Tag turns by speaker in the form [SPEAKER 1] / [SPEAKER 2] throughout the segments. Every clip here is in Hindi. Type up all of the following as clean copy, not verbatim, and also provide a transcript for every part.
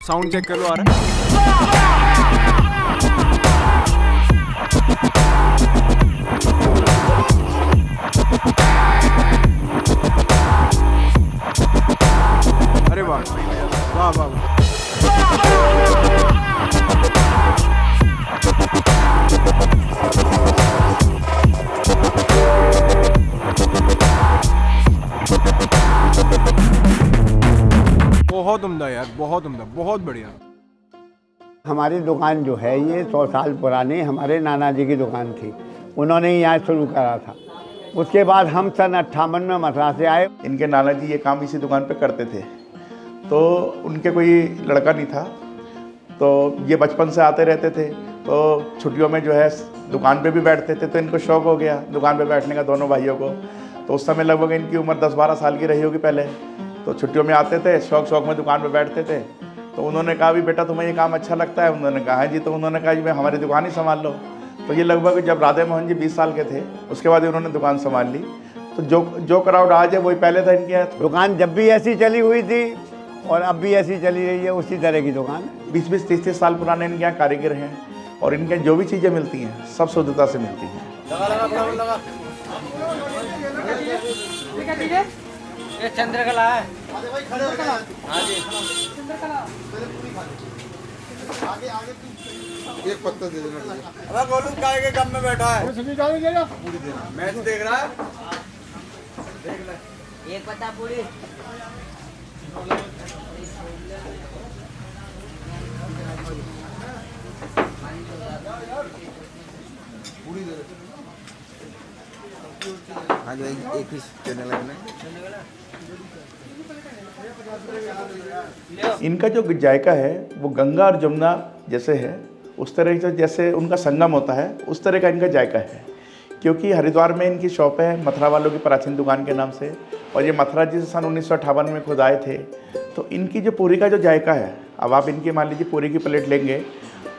[SPEAKER 1] साउंड चेक कर लो, आ रहा है? अरे वाह वाह वाह वाह। बहुत उम्दा यार, बहुत उम्दा, बहुत बढ़िया।
[SPEAKER 2] हमारी दुकान जो है ये 100 साल पुरानी हमारे नाना जी की दुकान थी, उन्होंने ही यहाँ शुरू करा था। उसके बाद हम सन 58 में मद्रास से आए।
[SPEAKER 3] इनके नाना जी ये काम इसी दुकान पे करते थे, तो उनके कोई लड़का नहीं था, तो ये बचपन से आते रहते थे। तो छुट्टियों में जो है दुकान पे भी बैठते थे, तो इनको शौक़ हो गया दुकान पे बैठने का, दोनों भाइयों को। तो उस समय लगभग इनकी उम्र 10-12 साल की रही होगी पहले। तो छुट्टियों में आते थे, शौक़ में दुकान पे बैठते थे। तो उन्होंने कहा भी बेटा तुम्हें ये काम अच्छा लगता है? उन्होंने कहा है जी। तो उन्होंने कहा जी मैं हमारी दुकान ही संभाल लो। तो ये लगभग जब राधे मोहन जी 20 साल के थे, उसके बाद उन्होंने दुकान संभाल ली। तो जो क्राउड आज है वही पहले था इनके यहाँ।
[SPEAKER 2] दुकान जब भी ऐसी चली हुई थी और अब भी ऐसी चली रही है, उसी तरह की दुकान है।
[SPEAKER 3] 20-20, 30-30 साल पुराने इनके यहाँ कारीगर हैं, और इनके जो भी चीज़ें मिलती हैं सब शुद्धता से मिलती हैं।
[SPEAKER 4] ये चंद्रकला है। हाँ जी।
[SPEAKER 5] एक पत्ता दे देना।
[SPEAKER 4] अबे गोलू काय के गम में बैठा है? मैच देख रहा है? एक पत्ता पूरी।
[SPEAKER 5] पूरी दे।
[SPEAKER 4] हाँ जी, एक पीस देने लगना।
[SPEAKER 3] इनका जो जायका है वो गंगा और जमुना जैसे है, उस तरह से जैसे उनका संगम होता है उस तरह का इनका जायका है। क्योंकि हरिद्वार में इनकी शॉप है मथुरा वालों की प्राचीन दुकान के नाम से, और ये मथुरा जी से सन 1958 में खुद आए थे। तो इनकी जो पूरी का जो जायका है, अब आप इनकी मान लीजिए पूरी की प्लेट लेंगे,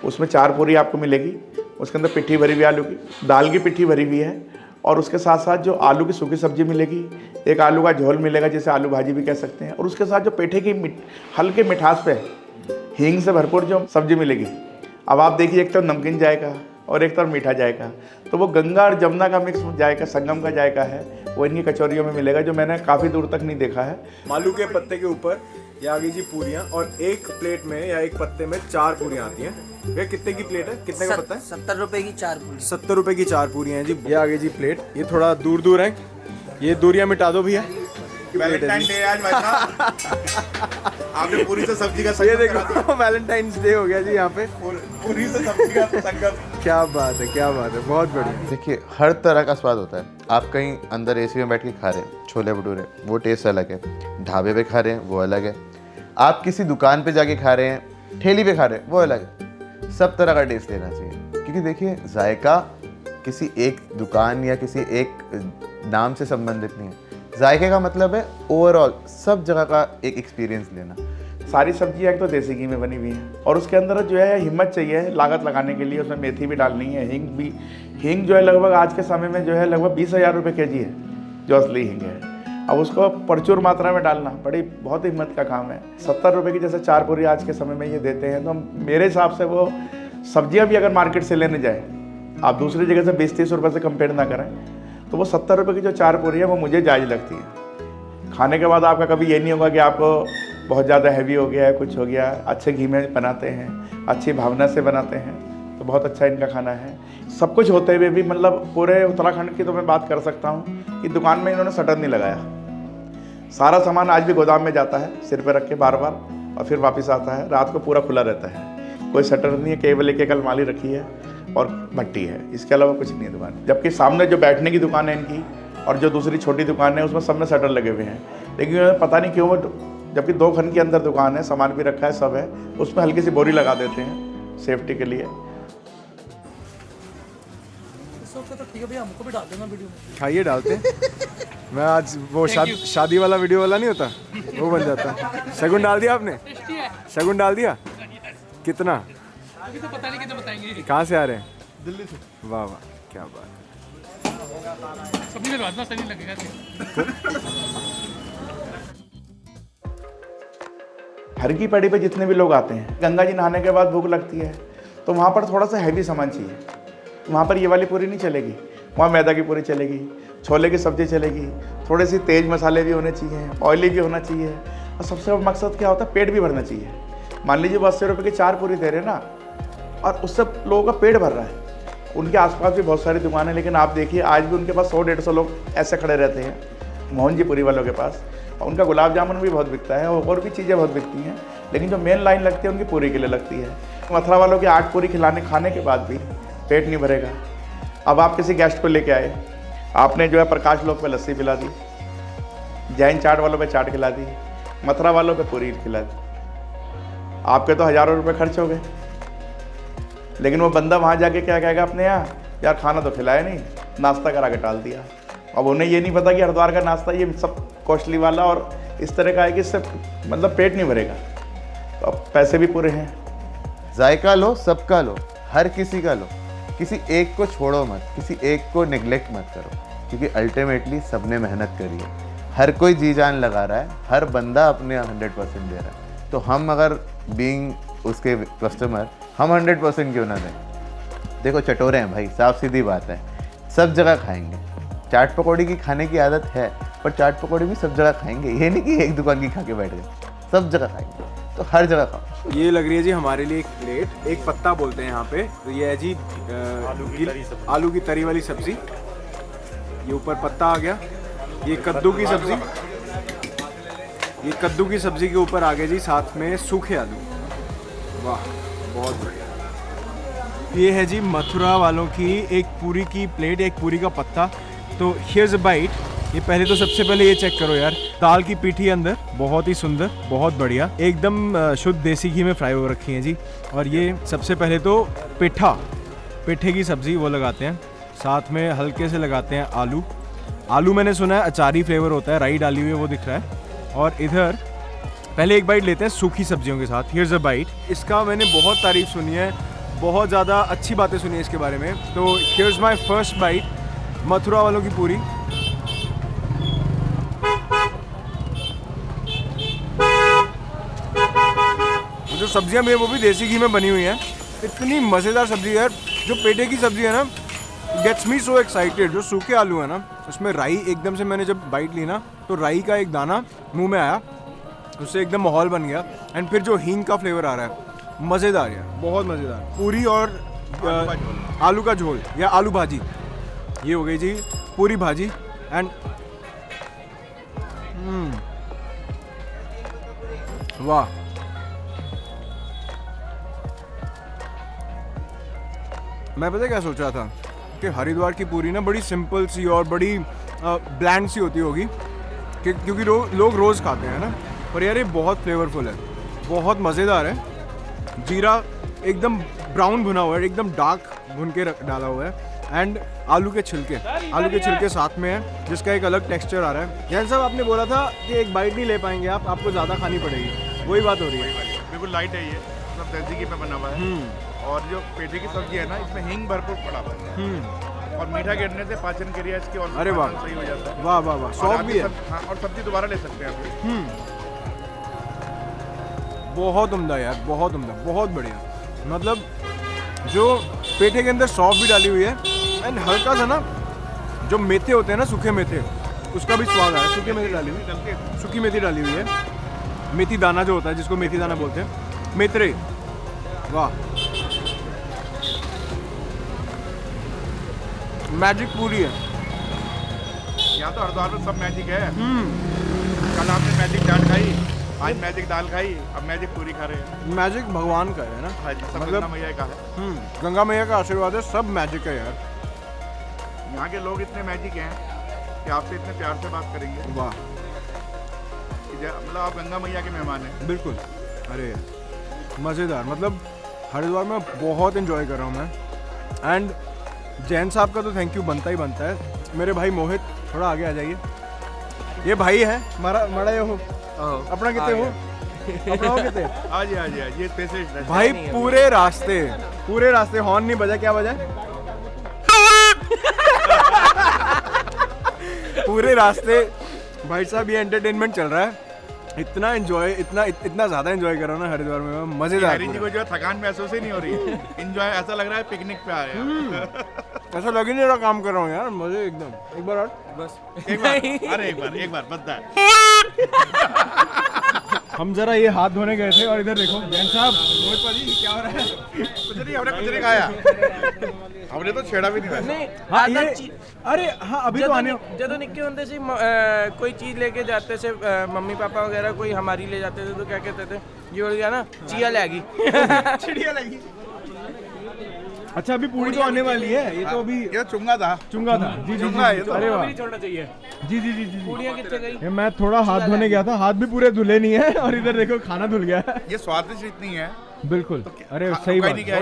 [SPEAKER 3] उसमें 4 पूरी आपको मिलेगी, उसके अंदर पिट्ठी भरी हुई आलू की, दाल की पिट्ठी भरी हुई है, और उसके साथ साथ जो आलू की सूखी सब्जी मिलेगी, एक आलू का झोल मिलेगा जिसे आलू भाजी भी कह सकते हैं, और उसके साथ जो पेठे की हल्के मिठास पे हींग से भरपूर जो सब्जी मिलेगी। अब आप देखिए, एक तो नमकीन जायका और एक तरफ मीठा जायका, तो वो गंगा और जमुना का मिक्स जायका, संगम का जायका है, वो इनकी कचौरियों में मिलेगा, जो मैंने काफ़ी दूर तक नहीं देखा है।
[SPEAKER 1] आलू के पत्ते के ऊपर ये आ गई जी पूरियाँ, और एक प्लेट में या एक पत्ते में 4 पूरियाँ आती हैं। ये कितने की प्लेट है, कितने का पत्ता है?
[SPEAKER 4] 70 रुपए की 4 पूरी।
[SPEAKER 1] 70 रुपए की 4 पूरियाँ हैं जी। ये आ गई जी प्लेट। ये थोड़ा दूर दूर है, ये दूरियाँ मिटा दो भैया।
[SPEAKER 3] वैलेंटाइन डे आज भाई साहब, आपने पूरी से सब्जी का
[SPEAKER 1] ये देखो वैलेंटाइंस डे हो गया जी यहाँ पे,
[SPEAKER 3] पूरी से सब्जी का संगम।
[SPEAKER 1] क्या बात है, क्या बात है, बहुत बढ़िया।
[SPEAKER 5] देखिए हर तरह का स्वाद होता है। आप कहीं अंदर एसी में बैठ के खा रहे हैं छोले भटूरे, वो टेस्ट अलग है। ढाबे पे खा रहे हैं वो अलग है। आप किसी दुकान पे जाके खा रहे हैं, ठेली पे खा रहे हैं, वो अलग है। सब तरह का टेस्ट लेना चाहिए, क्योंकि देखिए जायका किसी एक दुकान या किसी एक नाम से संबंधित नहीं है। जायके का मतलब है ओवरऑल सब जगह का एक एक्सपीरियंस लेना।
[SPEAKER 3] सारी सब्जियाँ एक तो देसी घी में बनी हुई हैं, और उसके अंदर जो है हिम्मत चाहिए लागत लगाने के लिए। उसमें मेथी भी डालनी है, हींग भी। हींग जो है लगभग आज के समय में जो है लगभग 20,000 रुपये केजी है, जो असली हींग है। अब उसको प्रचुर मात्रा में डालना बहुत हिम्मत का काम है। 70 रुपये की जैसे 4 पूरी आज के समय में ये देते हैं, तो मेरे हिसाब से वो सब्जियाँ भी अगर मार्केट से लेने जाए, आप दूसरी जगह से 20-30 रुपये से कंपेयर ना करें, तो वो 70 रुपये की जो 4 पूरी है वो मुझे जायज़ लगती है। खाने के बाद आपका कभी ये नहीं होगा कि आपको बहुत ज़्यादा हैवी हो गया है, कुछ हो गया। अच्छे घी में बनाते हैं, अच्छी भावना से बनाते हैं, तो बहुत अच्छा इनका खाना है। सब कुछ होते हुए भी मतलब पूरे उत्तराखंड की तो मैं बात कर सकता हूँ कि दुकान में इन्होंने शटर नहीं लगाया। सारा सामान आज भी गोदाम में जाता है सिर पे रख के बार बार, और फिर वापस आता है। रात को पूरा खुला रहता है, कोई शटर नहीं है, केवल एक अलमारी रखी है और भट्टी है, इसके अलावा कुछ नहीं है दुकान। जबकि सामने जो बैठने की दुकान है इनकी, और जो दूसरी छोटी दुकान है उसमें सब में शटर लगे हुए हैं, लेकिन पता नहीं क्यों, जबकि 2 खन के अंदर दुकान है, सामान भी रखा है, सब है, उसमें हल्की सी बोरी लगा देते हैं सेफ्टी के लिए।
[SPEAKER 4] तो ठीक है भैया, हमको भी डाल देना वीडियो में।
[SPEAKER 1] खाइए, डालते हैं। मैं आज वो शादी वाला वीडियो वाला नहीं होता, वो बन जाता। शगुन डाल दिया आपने? शगुन डाल दिया? कितना?
[SPEAKER 4] अभी तो पता नहीं, कितना बताएंगे।
[SPEAKER 1] कहाँ से आ रहे हैं? दिल्ली से। वाह वाह, क्या बात है।
[SPEAKER 4] सब्जी में राजमा सही लगेगा।
[SPEAKER 3] हर की पड़ी पे जितने भी लोग आते हैं, गंगा जी नहाने के बाद भूख लगती है तो वहाँ पर थोड़ा सा हैवी सामान चाहिए। वहाँ पर ये वाली पूरी नहीं चलेगी, वहाँ मैदा की पूरी चलेगी, छोले की सब्ज़ी चलेगी, थोड़े सी तेज़ मसाले भी होने चाहिए, ऑयली भी होना चाहिए, और सबसे बड़ा मकसद क्या होता है, पेट भी भरना चाहिए। मान लीजिए वो 80 रुपये की 4 पूरी दे रहे हैं ना, और उससे लोगों का पेट भर रहा है। उनके आसपास भी बहुत सारी दुकानें, लेकिन आप देखिए आज भी उनके पास 100-150 लोग ऐसे खड़े रहते हैं मोहन जी पूरी वालों के पास। और उनका गुलाब जामुन भी बहुत बिकता है और भी चीज़ें बहुत बिकती हैं, लेकिन जो मेन लाइन लगती है उनकी पूरी के लिए लगती है। मथुरा वालों की 8 पूरी खाने के बाद भी पेट नहीं भरेगा। अब आप किसी गेस्ट को लेके आए, आपने जो है प्रकाश लोक पे लस्सी पिला दी, जैन चाट वालों पे चाट खिला दी, मथुरा वालों पे पूरी खिला दी, आपके तो हज़ारों रुपए खर्च हो गए। लेकिन वो बंदा वहाँ जाके क्या कहेगा अपने यहाँ, यार खाना तो खिलाया नहीं, नाश्ता करा के टाल दिया। अब उन्हें ये नहीं पता कि हरिद्वार का नाश्ता ये सब कॉस्टली वाला और इस तरह का है कि इससे मतलब पेट नहीं भरेगा, तो अब पैसे भी पूरे हैं।
[SPEAKER 5] जायका लो, सबका लो, हर किसी का लो, किसी एक को छोड़ो मत, किसी एक को नेग्लेक्ट मत करो, क्योंकि अल्टीमेटली सबने मेहनत करी है, हर कोई जी जान लगा रहा है, हर बंदा अपने 100% दे रहा है। तो हम अगर बीइंग उसके कस्टमर हम 100% क्यों ना दें। देखो चटोरे हैं भाई, साफ सीधी बात है, सब जगह खाएंगे। चाट पकौड़ी की खाने की आदत है, पर चाट पकौड़ी भी सब जगह खाएंगे, ये नहीं कि एक दुकान की खा के बैठ गए, सब जगह खाएंगे, तो हर जगह खाओ।
[SPEAKER 1] ये लग रही है जी हमारे लिए एक प्लेट, एक पत्ता बोलते हैं यहाँ पे, तो ये है जी आलू की तरी वाली सब्जी। ये ऊपर पत्ता आ गया, ये कद्दू की सब्जी, ये कद्दू की सब्जी के ऊपर आ गए जी साथ में सूखे आलू। वाह बहुत बढ़िया। ये है जी मथुरा वालों की एक पूरी की प्लेट, एक पूरी का पत्ता। तो हियर्स अ बाइट। ये पहले तो सबसे पहले ये चेक करो यार, दाल की पीठी अंदर बहुत ही सुंदर, बहुत बढ़िया, एकदम शुद्ध देसी घी में फ्राई हो रखी है जी। और ये सबसे पहले तो पेठे की सब्ज़ी वो लगाते हैं, साथ में हल्के से लगाते हैं आलू मैंने सुना है अचारी फ्लेवर होता है, राई डाली हुई है वो दिख रहा है। और इधर पहले एक बाइट लेते हैं सूखी सब्जियों के साथ। Here's a bite. इसका मैंने बहुत तारीफ सुनी है, बहुत ज़्यादा अच्छी बातें सुनी है इसके बारे में। तो here's my first bite, Mathura वालों की पूरी। जो सब्जियां भी है वो भी देसी घी में बनी हुई हैं, इतनी मज़ेदार सब्जी है। जो पेठे की सब्जी है ना, गेट्स मी सो एक्साइटेड। जो सूखे आलू है ना, उसमें राई एकदम से मैंने जब बाइट ली ना, तो राई का एक दाना मुंह में आया, उससे एकदम माहौल बन गया। एंड फिर जो हींग का फ्लेवर आ रहा है, मज़ेदार यार, बहुत मज़ेदार। पूरी और आलू का झोल या आलू भाजी, ये हो गई जी पूरी भाजी। एंड वाह, मैं पता क्या सोच रहा था कि हरिद्वार की पूरी ना बड़ी सिंपल सी और बड़ी ब्लैंड सी होती होगी, क्योंकि लोग रोज़ खाते हैं ना, पर यार ये बहुत फ्लेवरफुल है, बहुत मज़ेदार है। जीरा एकदम ब्राउन भुना हुआ है, एकदम डार्क भुन के डाला हुआ है। एंड आलू के छिलके साथ में है, जिसका एक अलग टेक्सचर आ रहा है। जैन साहब आपने बोला था कि एक बाइट नहीं ले पाएंगे आपको ज़्यादा खानी पड़ेगी, वही बात हो रही है।
[SPEAKER 3] बिल्कुल लाइट है, ये सब देसी घी में बना हुआ है। और जो पेठे की सब्जी है ना, इसमें हींग भरपूर पड़ा हुआ है, और मीठा गिरने से पाचन क्रिया इसकी और
[SPEAKER 1] अरे वाह,
[SPEAKER 3] सही हो जाता है।
[SPEAKER 1] वाह वाह वाह, सॉफ्ट भी है।
[SPEAKER 3] हाँ, और सब्जी दोबारा ले सकते हैं आप।
[SPEAKER 1] बहुत उम्दा यार, बहुत उम्दा, बहुत बढ़िया। मतलब जो पेठे के अंदर सौंफ भी डाली हुई है, एंड हल्का सा ना जो मेथे होते हैं ना, सूखे मेथे, उसका भी स्वाद आ रहा है। सूखी मेथी डाली हुई है, मेथी दाना जो होता है, जिसको मेथी दाना बोलते हैं, मेथरे। वाह, मैजिक पूरी है।
[SPEAKER 3] यहाँ तो हरिद्वार में सब मैजिक है। कल आपने मैजिक चाट खाई, आज मैजिक दाल खाई, अब मैजिक पूरी खा रहे हैं।
[SPEAKER 1] मैजिक भगवान का है ना,
[SPEAKER 3] हाँ जी, सब
[SPEAKER 1] मतलब
[SPEAKER 3] गंगा मैया का है।
[SPEAKER 1] गंगा मैया का आशीर्वाद है, सब मैजिक है यार।
[SPEAKER 3] यहाँ के लोग इतने मैजिक हैं कि आपसे इतने प्यार से बात करेंगे।
[SPEAKER 1] वाह,
[SPEAKER 3] मतलब आप गंगा मैया के मेहमान हैं।
[SPEAKER 1] बिल्कुल। अरे मज़ेदार, मतलब हरिद्वार में बहुत एंजॉय कर रहा हूँ मैं। एंड जैन साहब का तो थैंक यू बनता ही बनता है। मेरे भाई मोहित, थोड़ा आगे आ जाइए। ये भाई है माड़ा ये हो अपना कितने हो अपना हो कितने
[SPEAKER 3] आज ये स्पेशलिस्ट है
[SPEAKER 1] भाई। पूरे रास्ते हॉर्न नहीं बजा, क्या बजा? पूरे रास्ते भाई साहब ये एंटरटेनमेंट चल रहा है। इतना एंजॉय इतना ज़्यादा एंजॉय कर रहा हूँ ना हरिद्वार में, मज़ेदार
[SPEAKER 3] हरी जी को जो है थकान महसूस ही नहीं हो रही है। इंजॉय ऐसा लग रहा है पिकनिक पे आए हैं।
[SPEAKER 1] ऐसा लग ही नहीं रहा काम कर रहा हूँ यार, मज़े एकदम। एक बार और बस
[SPEAKER 3] एक बार, अरे एक बार बस है।
[SPEAKER 1] हम जरा ये हाथ धोने गए थे और इधर देखो जैन साहब, मोहित पाजी क्या हो रहा है?
[SPEAKER 3] कुछ नहीं खाया, हमने तो छेड़ा भी नहीं वैसे।
[SPEAKER 6] नहीं
[SPEAKER 1] हाँ
[SPEAKER 6] आधा
[SPEAKER 1] ये
[SPEAKER 6] चीज
[SPEAKER 1] अरे हाँ अभी तो आने
[SPEAKER 6] ਜਦੋਂ ਨਿੱਕੇ ਹੁੰਦੇ ਸੀ कोई चीज लेके जाते थे मम्मी पापा वगैरह कोई हमारी ले जाते थे तो क्या कहते थे ये बोल गया ना चिया लेगी
[SPEAKER 1] चिड़िया लगी। अच्छा अभी पूरी तो आने वाली है, ये तो अभी
[SPEAKER 3] ये तो चुंगा था।
[SPEAKER 1] चुंगा था। जी जी
[SPEAKER 3] चुंगा
[SPEAKER 1] जी,
[SPEAKER 3] ये तो।
[SPEAKER 1] अरे वाह
[SPEAKER 6] नहीं छोड़ना चाहिए
[SPEAKER 1] जी जी जी जी जी।
[SPEAKER 6] पूड़ियाँ कितने गई
[SPEAKER 1] ये मैं थोड़ा हाथ धोने गया था, हाथ भी पूरे धुले नहीं है और इधर देखो खाना धुल गया है।
[SPEAKER 3] ये स्वादिष्ट इतनी है,
[SPEAKER 1] बिल्कुल अरे
[SPEAKER 3] हाँ,
[SPEAKER 1] सही
[SPEAKER 3] रुका ही
[SPEAKER 1] बात,
[SPEAKER 3] नहीं गया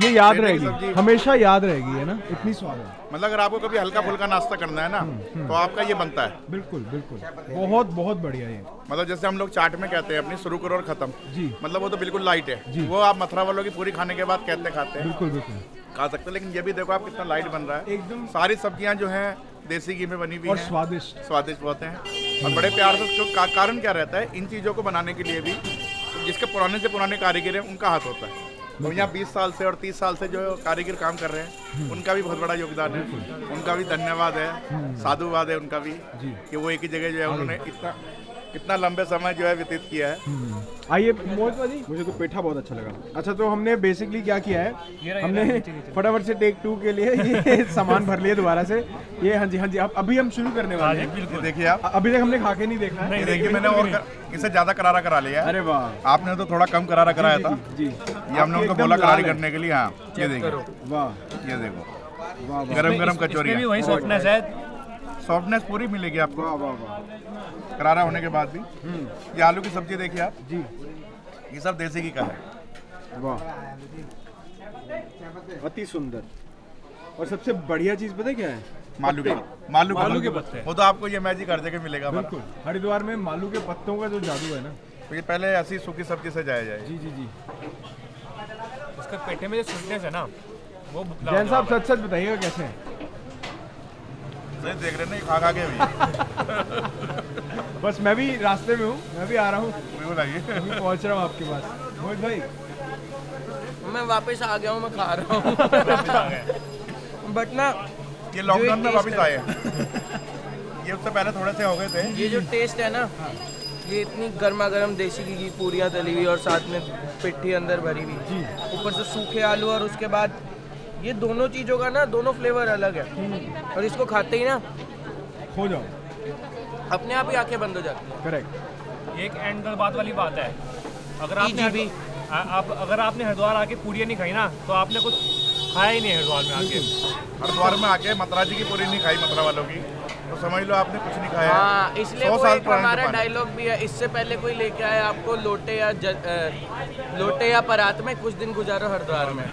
[SPEAKER 1] ये याद
[SPEAKER 3] पेट की
[SPEAKER 1] रहेगी,
[SPEAKER 3] सब्जी।
[SPEAKER 1] हमेशा याद रहेगी है ना, इतनी स्वाद है।
[SPEAKER 3] मतलब अगर आपको कभी हल्का फुल्का नाश्ता करना है ना तो आपका ये बनता है।
[SPEAKER 1] बिल्कुल बिल्कुल बहुत बहुत बढ़िया ये।
[SPEAKER 3] मतलब जैसे हम लोग चाट में कहते हैं अपनी शुरू करो और खत्म,
[SPEAKER 1] जी
[SPEAKER 3] मतलब वो तो बिल्कुल लाइट है।
[SPEAKER 1] जी।
[SPEAKER 3] वो आप मथुरा वालों की पूरी खाने के बाद कहते खाते हैं,
[SPEAKER 1] बिल्कुल बिल्कुल
[SPEAKER 3] खा सकते हैं। लेकिन ये भी देखो आप कितना लाइट बन रहा है,
[SPEAKER 1] एकदम
[SPEAKER 3] सारी सब्जियां जो हैं देसी घी में बनी हुई
[SPEAKER 1] और
[SPEAKER 3] हैं,
[SPEAKER 1] स्वादिष्ट।
[SPEAKER 3] स्वादिष्ट बहुत हैं और बड़े प्यार से। जो कारण क्या रहता है इन चीज़ों को बनाने के लिए भी, जिसके पुराने से पुराने कारीगर हैं उनका हाथ होता है। और यहाँ 20 साल से और 30 साल से जो कारीगर काम कर रहे हैं उनका भी बहुत बड़ा योगदान है, उनका भी धन्यवाद है, साधुवाद है उनका भी कि वो एक ही जगह जो है उन्होंने इतना लंबे समय जो है व्यतीत किया है।
[SPEAKER 1] आइए मोहित भाजी, मुझे तो पेठा बहुत अच्छा लगा। अच्छा तो हमने बेसिकली क्या किया है, हमने फटाफट से टेक 2 के लिए ये सामान भर लिया दोबारा से। ये हाँ जी अब अभी हम शुरू करने वाले हैं।
[SPEAKER 3] बिल्कुल देखिए आप,
[SPEAKER 1] अभी तक हमने खा के नहीं देखा है।
[SPEAKER 3] ये देखिए मैंने और इसे ज़्यादा करारा करा लिया है।
[SPEAKER 1] अरे वाह
[SPEAKER 3] आपने तो थोड़ा कम करारा कराया था,
[SPEAKER 1] जी
[SPEAKER 3] ये हमने उनको बोला करारी करने के लिए। हाँ ये देखो,
[SPEAKER 1] वाह
[SPEAKER 3] ये देखो
[SPEAKER 1] वाह
[SPEAKER 3] गरम गरम कचौरी,
[SPEAKER 6] वही सॉफ्टनेस है,
[SPEAKER 3] सॉफ्टनेस पूरी मिलेगी आपको
[SPEAKER 1] वाह वाह वाह
[SPEAKER 3] करारा होने के बाद भी। ये आलू की सब्जी देखिए आप,
[SPEAKER 1] जी
[SPEAKER 3] ये सब देसी घी का है।
[SPEAKER 1] वाह अति सुंदर। और सबसे बढ़िया चीज़ पता है क्या है?
[SPEAKER 3] मालू के
[SPEAKER 1] पत्ते।
[SPEAKER 3] वो तो आपको ये मैजिक हर जगह मिलेगा हमारा।
[SPEAKER 1] बिल्कुल हरिद्वार में मालू के पत्तों का जो जादू है ना,
[SPEAKER 3] तो ये पहले ऐसी सूखी सब्जी से जाया जाए।
[SPEAKER 1] जी जी जी।
[SPEAKER 6] उसका पेटे में जो स्वीटनेस है ना वो
[SPEAKER 1] जैन साहब सच सच बताइएगा कैसे है?
[SPEAKER 3] सही देख रहे हैं ना, ये खा खा के भी
[SPEAKER 1] बस मैं भी रास्ते में हूँ, मैं भी आ रहा हूँ,
[SPEAKER 3] बिल्कुल आइए।
[SPEAKER 1] अभी पहुँच रहा हूँ आपके पास। मोहित भाई
[SPEAKER 6] मैं वापस आ गया हूँ, मैं खा रहा हूँ बट ना
[SPEAKER 3] ये लॉकडाउन में
[SPEAKER 6] जो
[SPEAKER 3] वापस
[SPEAKER 6] taste
[SPEAKER 3] आए हैं। ये उससे पहले थोड़े से हो गए थे।
[SPEAKER 6] ये जो टेस्ट है ना, ये इतनी गर्मा गर्म देसी घी की पूरियाँ तली हुई और साथ में पिट्ठी अंदर भरी हुई, ऊपर से सूखे आलू, और उसके बाद ये दोनों चीज़ों का ना दोनों फ्लेवर अलग है। और इसको खाते ही ना
[SPEAKER 1] खो जाओ,
[SPEAKER 6] अपने आप ही आंखें बंद हो जाती हैं।
[SPEAKER 1] करेक्ट।
[SPEAKER 7] एक एंड बात वाली बात है, अगर आपने
[SPEAKER 6] EGB
[SPEAKER 7] अगर आपने हरिद्वार आके पूड़ियाँ नहीं खाई ना तो आपने कुछ खाया ही नहीं हरिद्वार में आके।
[SPEAKER 3] हरिद्वार में आके मथुरा जी की पूरी नहीं खाई, मथुरा वालों की, तो समझ लो आपने कुछ नहीं खाया।
[SPEAKER 6] हाँ, इसलिए
[SPEAKER 3] 100
[SPEAKER 6] वो
[SPEAKER 3] साल
[SPEAKER 6] एक
[SPEAKER 3] पुरानी
[SPEAKER 6] हमारा
[SPEAKER 3] दुकान है।
[SPEAKER 6] डायलॉग भी है, इससे पहले कोई लेके आए आपको लोटे या परात में, कुछ दिन गुजारो हरिद्वार में।